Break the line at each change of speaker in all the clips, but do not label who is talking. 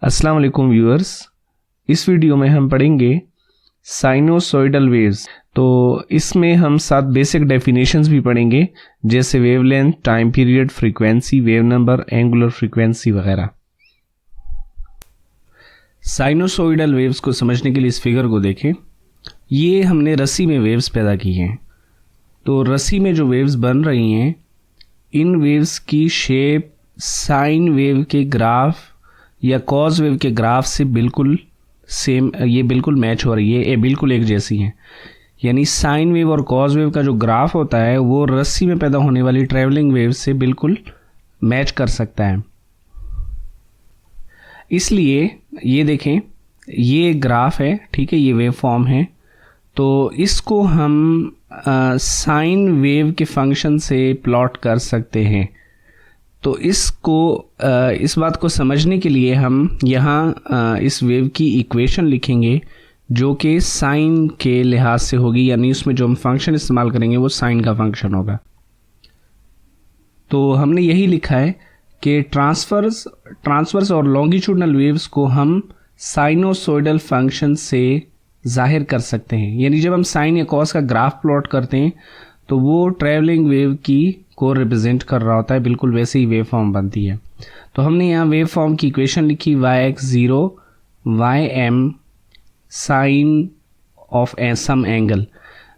अस्सलाम वालेकुम व्यूअर्स, इस वीडियो में हम पढ़ेंगे साइनोसॉइडल वेव्स। तो इसमें हम 7 बेसिक डेफिनेशंस भी पढ़ेंगे, जैसे wavelength, time period, frequency, wave number, angular frequency वगैरह। साइनोसॉइडल वेव्स को समझने के लिए इस फिगर को देखें। ये हमने रस्सी में वेव्स पैदा की हैं। तो रस्सी में जो वेव्स बन रही हैं, इन वेव्स की शेप साइन वेव के ग्राफ या कॉज वेव के ग्राफ से बिल्कुल सेम, ये बिल्कुल मैच हो रही है, ये बिल्कुल एक जैसी हैं। यानी साइन वेव और कॉज वेव का जो ग्राफ होता है वो रस्सी में पैदा होने वाली ट्रैवलिंग वेव से बिल्कुल मैच कर सकता है। इसलिए ये देखें, ये ग्राफ है, ठीक है, ये वेव फॉर्म है। तो इसको हम साइन वेव के फंक्शन से प्लॉट कर सकते हैं। तो इसको इस बात को समझने के लिए हम यहाँ इस वेव की इक्वेशन लिखेंगे जो कि साइन के लिहाज से होगी, यानी उसमें जो हम फंक्शन इस्तेमाल करेंगे वो साइन का फंक्शन होगा। तो हमने यही लिखा है कि ट्रांसवर्स और लॉन्गिट्यूडनल वेव्स को हम साइनोसॉइडल फंक्शन से जाहिर कर सकते हैं। यानी जब हम साइन या कॉस का ग्राफ प्लॉट करते हैं तो वो ट्रैवलिंग वेव की को रिप्रेजेंट कर रहा होता है, बिल्कुल वैसे ही वेव फॉर्म बनती है। तो हमने यहाँ वेव फॉर्म की इक्वेशन लिखी y(x)(0) ym sine of some angle.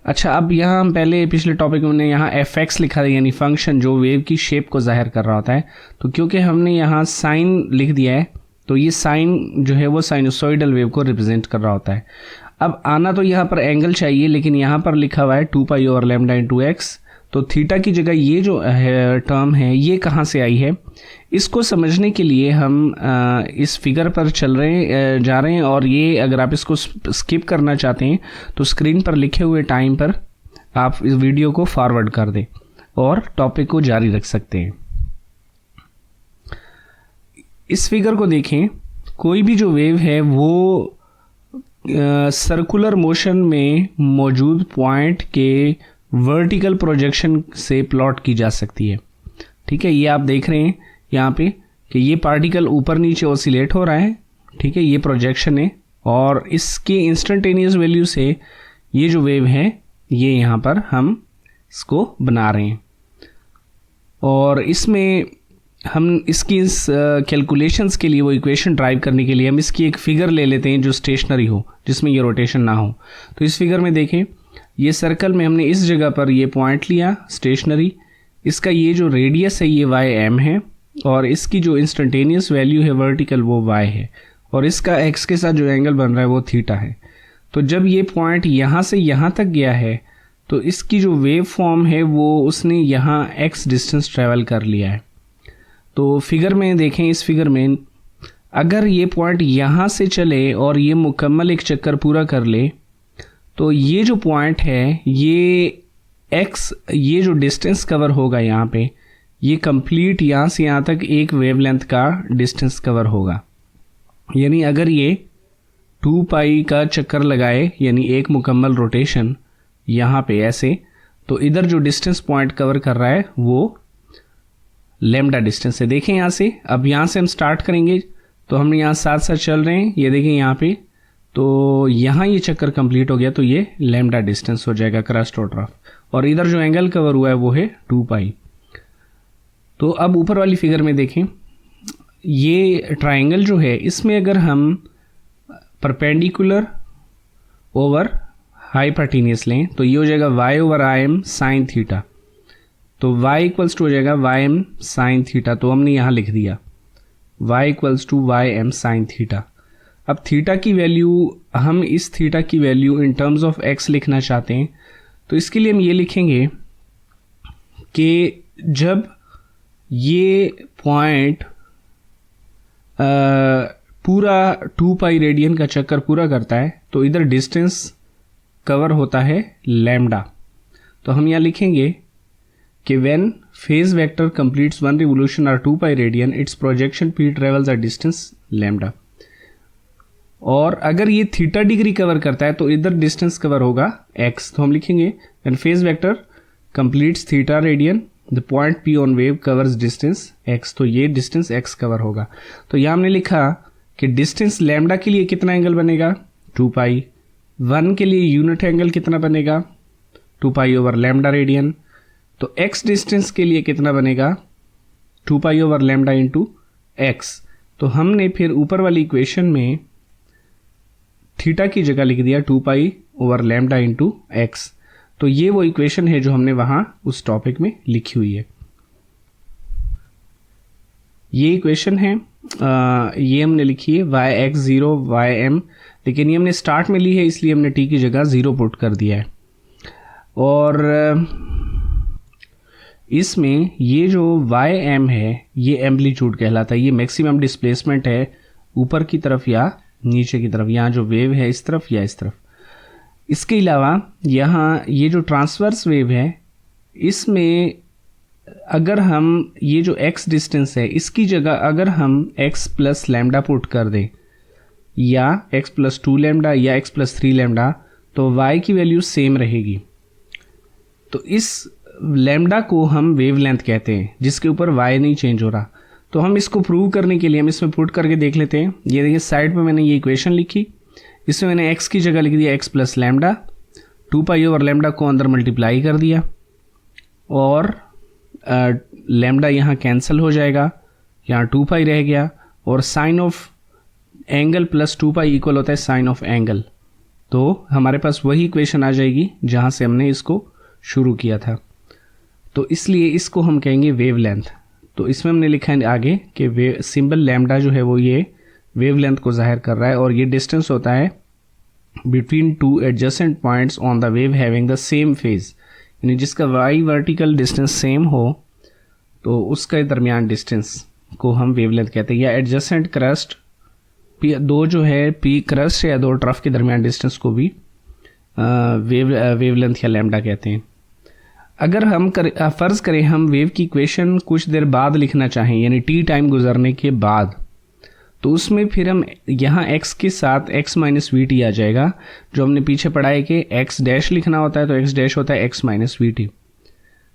अच्छा, अब यहाँ हम पहले पिछले टॉपिक में हमने यहाँ fx लिखा था, यानी फंक्शन जो वेव की शेप को जाहिर कर रहा होता है। तो क्योंकि हमने यहाँ साइन लिख दिया है तो ये साइन जो है वो साइनोसॉइडल वेव को रिप्रेजेंट कर रहा होता है। अब आना तो यहाँ पर एंगल चाहिए, लेकिन यहाँ पर लिखा हुआ है 2π/λ×x। तो थीटा की जगह ये जो है टर्म है, ये कहाँ से आई है, इसको समझने के लिए हम इस फिगर पर जा रहे हैं। और ये अगर आप इसको स्किप करना चाहते हैं तो स्क्रीन पर लिखे हुए टाइम पर आप इस वीडियो को फॉरवर्ड कर दें और टॉपिक को जारी रख सकते हैं। इस फिगर को देखें, कोई भी जो वेव है वो सर्कुलर मोशन में मौजूद पॉइंट के वर्टिकल प्रोजेक्शन से प्लॉट की जा सकती है। ठीक है, ये आप देख रहे हैं यहाँ पे कि ये पार्टिकल ऊपर नीचे ऑसिलेट हो रहा है। ठीक है, ये प्रोजेक्शन है और इसके इंस्टेंटेनियस वैल्यू से ये जो वेव है ये यहाँ पर हम इसको बना रहे हैं। और इसमें हम इसकी कैलकुलेशंस के लिए, वो इक्वेशन ड्राइव करने के लिए हम इसकी एक फिगर ले लेते हैं जो स्टेशनरी हो, जिसमें ये रोटेशन ना हो। तो इस फिगर में देखें, ये सर्कल में हमने इस जगह पर ये पॉइंट लिया स्टेशनरी, इसका ये जो रेडियस है ये y(m) है और इसकी जो इंस्टेंटेनियस वैल्यू है वर्टिकल वो y है और इसका x के साथ जो एंगल बन रहा है वो थीटा है। तो जब ये पॉइंट यहाँ से यहाँ तक गया है तो इसकी जो वेव फॉर्म है वो उसने यहाँ x डिस्टेंस ट्रेवल कर लिया है। तो फिगर में देखें, इस फिगर में अगर ये पॉइंट यहाँ से चले और ये मुकम्मल एक चक्कर पूरा कर ले तो ये जो पॉइंट है ये x, ये जो डिस्टेंस कवर होगा यहाँ पे, ये कंप्लीट यहाँ से यहाँ तक एक वेवलेंथ का डिस्टेंस कवर होगा। यानी अगर ये 2π का चक्कर लगाए, यानी एक मुकम्मल रोटेशन यहाँ पे ऐसे, तो इधर जो डिस्टेंस पॉइंट कवर कर रहा है वो लैम्डा डिस्टेंस है। देखें यहाँ से, अब यहाँ से हम स्टार्ट करेंगे तो हम यहाँ साथ साथ चल रहे हैं, ये देखें यहाँ पे, तो यहाँ ये चक्कर कंप्लीट हो गया तो ये लैम्डा डिस्टेंस हो जाएगा क्रस्ट और ट्रफ, और इधर जो एंगल कवर हुआ है वो है 2π। तो अब ऊपर वाली फिगर में देखें, ये ट्रायंगल जो है इसमें अगर हम परपेंडिकुलर ओवर हाइपोटेन्यूस लें तो ये हो जाएगा y/im साइन थीटा। तो y इक्वल्स टू हो जाएगा ym साइन थीटा। तो हमने यहाँ लिख दिया y equals to ym sine theta. अब थीटा की वैल्यू, हम इस थीटा की value in terms of x लिखना चाहते हैं तो इसके लिए हम ये लिखेंगे कि जब ये पॉइंट पूरा 2π रेडियन का चक्कर पूरा करता है तो इधर डिस्टेंस कवर होता है लैम्डा। तो हम यहाँ लिखेंगे कि when phase vector completes one revolution or 2π radian, its projection p travels a distance lambda। और अगर ये थीटा डिग्री कवर करता है तो इधर डिस्टेंस कवर होगा x। तो हम लिखेंगे when phase vector completes theta radian, the point p on wave covers distance x। तो ये डिस्टेंस x कवर होगा। तो यहाँ हमने लिखा कि डिस्टेंस लैम्डा के लिए कितना एंगल बनेगा 2 पाई, 1 के लिए यूनिट एंगल कितना बनेगा 2 पाई ओवर लैम्डा रेडियन, तो x डिस्टेंस के लिए कितना बनेगा 2 pi over lambda into x. तो हमने फिर ऊपर वाली इक्वेशन में थीटा की जगह लिख दिया 2 pi over lambda into x. तो ये वो इक्वेशन है जो हमने वहां उस टॉपिक में लिखी हुई है। ये इक्वेशन है, ये हमने लिखी है y(x0 y(m), लेकिन ये हमने स्टार्ट में ली है इसलिए हमने t की जगह 0 पुट कर दिया है। और इसमें ये जो y(m) है ये एम्पलीट्यूड कहलाता है, ये मैक्सिमम डिस्प्लेसमेंट है ऊपर की तरफ या नीचे की तरफ, यहाँ जो वेव है इस तरफ या इस तरफ। इसके अलावा यहाँ ये जो ट्रांसवर्स वेव है इसमें अगर हम ये जो x डिस्टेंस है इसकी जगह अगर हम x प्लस लैम्डा पुट कर दें या x प्लस 2 लैम्डा या x प्लस 3 लैम्डा, तो y की वैल्यू सेम रहेगी। तो इस लैम्डा को हम वेवलेंथ कहते हैं जिसके ऊपर y नहीं चेंज हो रहा। तो हम इसको प्रूव करने के लिए हम इसमें पुट करके देख लेते हैं। ये देखिए साइड पे मैंने ये इक्वेशन लिखी, इसमें मैंने x की जगह लिख दिया x plus lambda, 2 pi over lambda को अंदर मल्टीप्लाई कर दिया और लैम्डा यहाँ कैंसिल हो जाएगा, यहाँ 2 पाई रह गया और sine of angle plus 2 pi equal होता है साइन ऑफ एंगल। तो हमारे पास वही इक्वेशन आ जाएगी जहाँ से हमने इसको शुरू किया था। तो इसलिए इसको हम कहेंगे वेवलेंथ। तो इसमें हमने लिखा है आगे कि सिंबल लैम्डा जो है वो ये वेवलेंथ को जाहिर कर रहा है और ये डिस्टेंस होता है between two adjacent points on the wave having the same phase, यानी जिसका वाई वर्टिकल डिस्टेंस सेम हो तो उसके दरमियान डिस्टेंस को हम वेवलेंथ कहते हैं। या एडजेसेंट क्रस्ट, दो जो है पी क्रस्ट या दो ट्रफ के दरमियान डिस्टेंस को भी वेवलेंथ या लैम्डा कहते हैं। अगर हम फ़र्ज़ करें हम वेव की इक्वेशन कुछ देर बाद लिखना चाहें यानी टी टाइम गुजरने के बाद, तो उसमें फिर हम यहाँ x के साथ x माइनस वी टी आ जाएगा। जो हमने पीछे पढ़ा है कि x डैश लिखना होता है तो x डैश होता है x माइनस वी टी।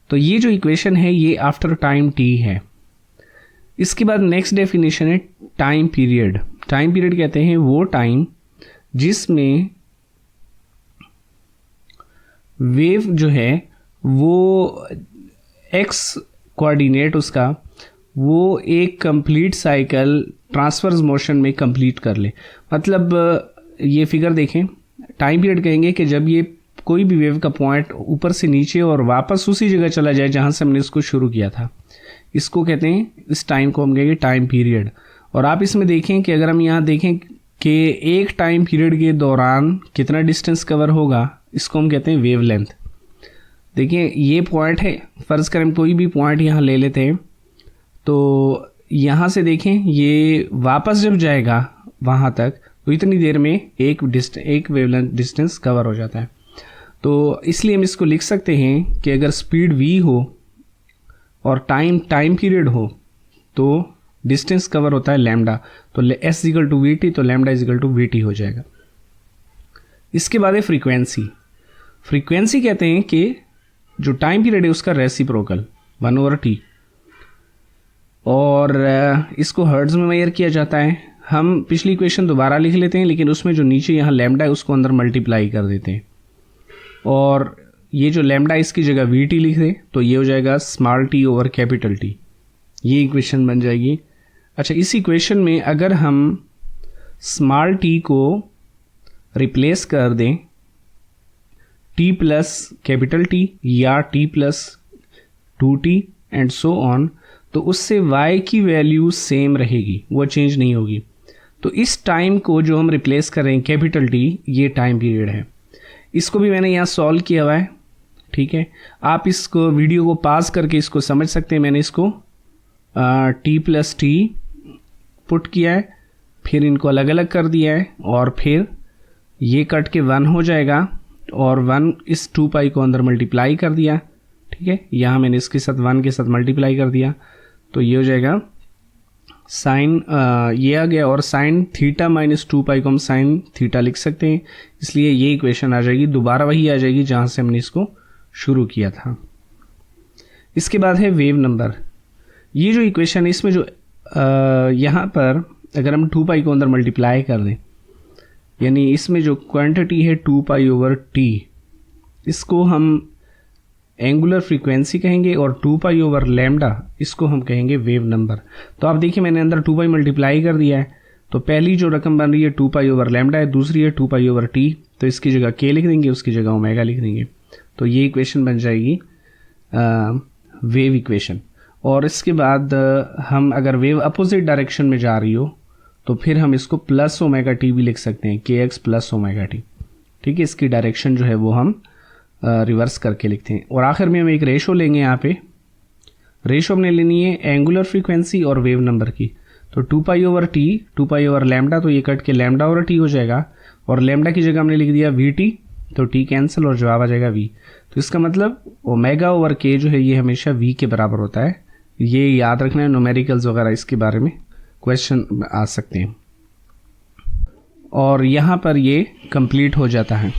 तो ये जो इक्वेशन है ये आफ्टर टाइम t है। इसके बाद नेक्स्ट डेफिनेशन है टाइम पीरियड। टाइम पीरियड कहते हैं वो टाइम जिसमें वेव जो है वो x कोऑर्डिनेट उसका वो एक कंप्लीट साइकिल ट्रांसवर्स मोशन में कंप्लीट कर ले। मतलब ये फिगर देखें, टाइम पीरियड कहेंगे कि जब ये कोई भी वेव का पॉइंट ऊपर से नीचे और वापस उसी जगह चला जाए जहां से हमने इसको शुरू किया था, इसको कहते हैं, इस टाइम को हम कहेंगे टाइम पीरियड। और आप इसमें देखें कि अगर हम यहाँ देखें कि एक टाइम पीरियड के दौरान कितना डिस्टेंस कवर होगा, इसको हम कहते हैं वेवलेंथ। देखिए ये पॉइंट है, फ़र्ज़ करें कोई भी पॉइंट यहाँ ले लेते हैं, तो यहाँ से देखें ये वापस जब जाएगा वहाँ तक तो इतनी देर में एक वेवलेंथ डिस्टेंस कवर हो जाता है। तो इसलिए हम इसको लिख सकते हैं कि अगर स्पीड v हो और टाइम पीरियड हो तो डिस्टेंस कवर होता है लैम्डा, तो s equal to V T, तो lambda is equal to V T हो जाएगा। इसके बाद है फ्रीक्वेंसी। फ्रीक्वेंसी कहते हैं कि जो टाइम पीरियड है उसका रेसिप्रोकल 1/t, और इसको हर्ट्ज में मेजर किया जाता है। हम पिछली इक्वेशन दोबारा लिख लेते हैं लेकिन उसमें जो नीचे यहाँ लैम्डा है उसको अंदर मल्टीप्लाई कर देते हैं और ये जो लैम्डा इसकी जगह वी टी लिख दें तो ये हो जाएगा small T over capital T, ये इक्वेशन बन जाएगी। अच्छा, इस इक्वेशन में अगर हम स्मॉल टी को रिप्लेस कर दें टी प्लस कैपिटल टी या T plus 2t and so on, तो उससे y की वैल्यू सेम रहेगी, वो चेंज नहीं होगी। तो इस टाइम को जो हम रिप्लेस कर रहे हैं कैपिटल टी, ये टाइम पीरियड है। इसको भी मैंने यहाँ सॉल्व किया हुआ है, ठीक है। आप इसको वीडियो को पास करके इसको समझ सकते हैं। मैंने इसको t प्लस टी पुट किया है, फिर इनको अलग अलग कर दिया है और फिर ये कट के 1 हो जाएगा और 1 इस 2 पाई को अंदर मल्टीप्लाई कर दिया, ठीक है। यहाँ मैंने इसके साथ 1 के साथ मल्टीप्लाई कर दिया तो ये हो जाएगा साइन ये आ गया, और साइन थीटा माइनस 2 पाई को हम साइन थीटा लिख सकते हैं, इसलिए ये इक्वेशन आ जाएगी, दोबारा वही आ जाएगी जहाँ से हमने इसको शुरू किया था। इसके बाद है वेव नंबर। ये जो इक्वेशन है इसमें जो यहाँ पर अगर हम 2 पाई को अंदर मल्टीप्लाई कर दें, यानी इसमें जो क्वांटिटी है 2 पाई ओवर टी, इसको हम एंगुलर फ्रीक्वेंसी कहेंगे और 2 पाई ओवर लैम्डा इसको हम कहेंगे वेव नंबर। तो आप देखिए मैंने अंदर 2 पाई मल्टीप्लाई कर दिया है, तो पहली जो रकम बन रही है 2 पाई ओवर लैम्डा है, दूसरी है 2 पाई ओवर टी, तो इसकी जगह के लिख देंगे, उसकी जगह ओमेगा लिख देंगे। तो ये इक्वेशन बन जाएगी वेव इक्वेशन। और इसके बाद हम अगर वेव अपोजिट डायरेक्शन में जा रही हो तो फिर हम इसको प्लस ओमेगा टी भी लिख सकते हैं, के एक्स प्लस ओमेगा टी। ठीक है, इसकी डायरेक्शन जो है वो हम रिवर्स करके लिखते हैं। और आखिर में हम एक रेशो लेंगे, यहाँ पे रेशो हमने लेनी है एंगुलर फ्रीक्वेंसी और वेव नंबर की। तो 2 pi over T, 2 pi over lambda, तो ये कट के लैम्डा ओवर टी हो जाएगा, और लैम्डा की जगह हमने लिख दिया वी टी, तो टी कैंसिल और जवाब आ जाएगा वी। तो इसका मतलब ओमेगा ओवर के जो है ये हमेशा वी के बराबर होता है। ये याद रखना है, न्यूमेरिकल्स वगैरह इसके बारे में क्वेश्चन आ सकते हैं। और यहाँ पर ये कंप्लीट हो जाता है।